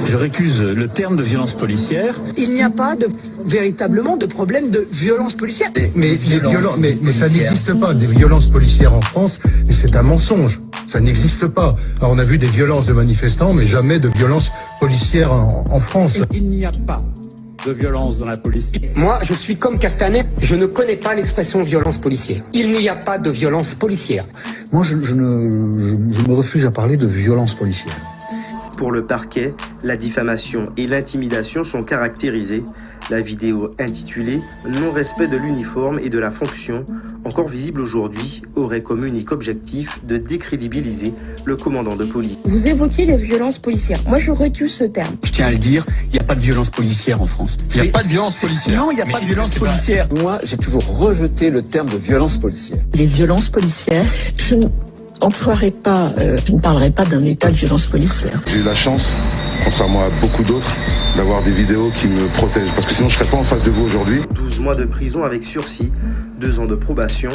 Je récuse le terme de violence policière. Il n'y a pas véritablement de problème de violence policière. Mais ça n'existe pas, des violences policières en France, et c'est un mensonge. Ça n'existe pas. Alors, on a vu des violences de manifestants, mais jamais de violences policières en France. Il n'y a pas de violence dans la police. Moi, je suis comme Castanet, je ne connais pas l'expression violence policière. Il n'y a pas de violence policière. Moi, je me refuse à parler de violence policière. Pour le parquet, la diffamation et l'intimidation sont caractérisées. La vidéo intitulée « Non-respect de l'uniforme et de la fonction », encore visible aujourd'hui, aurait comme unique objectif de décrédibiliser le commandant de police. Vous évoquez les violences policières. Moi, je récuse ce terme. Je tiens à le dire, il n'y a pas de violence policière en France. Il n'y a pas de violence policière. Non, il n'y a pas de violence policière. Moi, j'ai toujours rejeté le terme de violence policière. Les violences policières, je n'emploierai pas, je ne parlerai pas d'un état de violence policière. J'ai eu la chance, contrairement à beaucoup d'autres, d'avoir des vidéos qui me protègent. Parce que sinon, je ne serais pas en face de vous aujourd'hui. 12 mois de prison avec sursis, 2 ans de probation,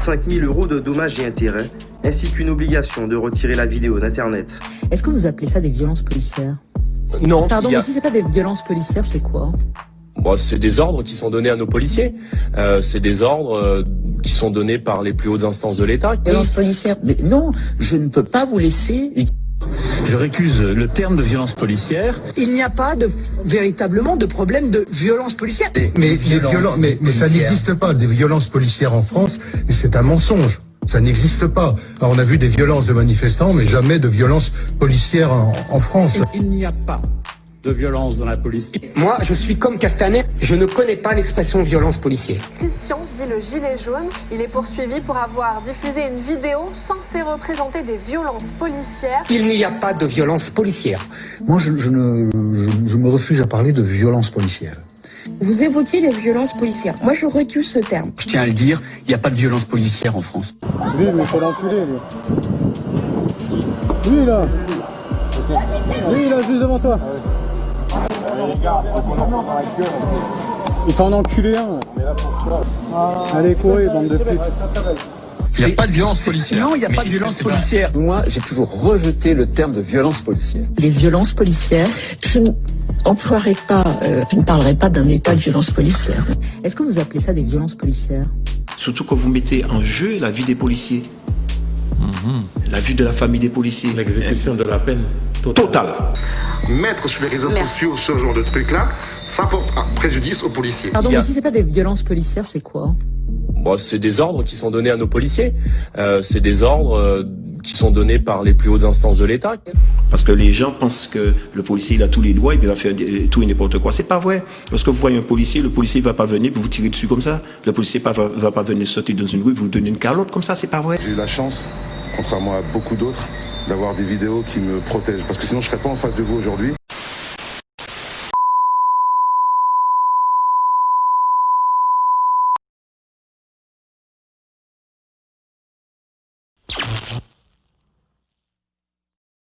5 000 € de dommages et intérêts, ainsi qu'une obligation de retirer la vidéo d'Internet. Est-ce que vous appelez ça des violences policières? Non. Pardon, mais si c'est pas des violences policières, c'est quoi? Bon, c'est des ordres qui sont donnés à nos policiers. C'est des ordres qui sont donnés par les plus hautes instances de l'État. Violence policière? Mais non, je ne peux pas vous laisser. Je récuse le terme de violence policière. Il n'y a pas véritablement de problème de violence policière. Mais ça n'existe pas, des violences policières en France, et c'est un mensonge. Ça n'existe pas. Alors, on a vu des violences de manifestants, mais jamais de violences policières en France. Il n'y a pas de violence dans la police. Moi, je suis comme Castanet, je ne connais pas l'expression violence policière. Christian, dit le gilet jaune, il est poursuivi pour avoir diffusé une vidéo censée représenter des violences policières. Il n'y a pas de violence policière. Moi, je me refuse à parler de violence policière. Vous évoquez les violences policières. Moi, je récuse ce terme. Je tiens à le dire, il n'y a pas de violence policière en France. Lui, mais faut l'enculer, lui. Lui, là. Lui, là, juste devant toi. Il t'en enculé un. Allez, courez, bande de putes. Il n'y a pas de violence policière. Non, il n'y a pas de violence policière. Moi, j'ai toujours rejeté le terme de violence policière. Les violences policières, je n'emploierai pas, je ne parlerai pas d'un état de violence policière. Est-ce que vous appelez ça des violences policières? Surtout quand vous mettez en jeu la vie des policiers. La vie de la famille des policiers. L'exécution de la peine totale. Mettre sur les réseaux sociaux ce genre de trucs-là, ça porte préjudice aux policiers. Pardon, mais si c'est pas des violences policières, c'est quoi? Bon, c'est des ordres qui sont donnés à nos policiers. C'est des ordres qui sont donnés par les plus hautes instances de l'État. Parce que les gens pensent que le policier il a tous les droits et qu'il va faire tout et n'importe quoi. C'est pas vrai. Lorsque vous voyez un policier, le policier ne va pas venir vous tirer dessus comme ça. Le policier ne va pas venir sauter dans une rue et vous donner une calotte comme ça. C'est pas vrai. J'ai eu la chance, contrairement à beaucoup d'autres, d'avoir des vidéos qui me protègent. Parce que sinon, je ne serais pas en face de vous aujourd'hui.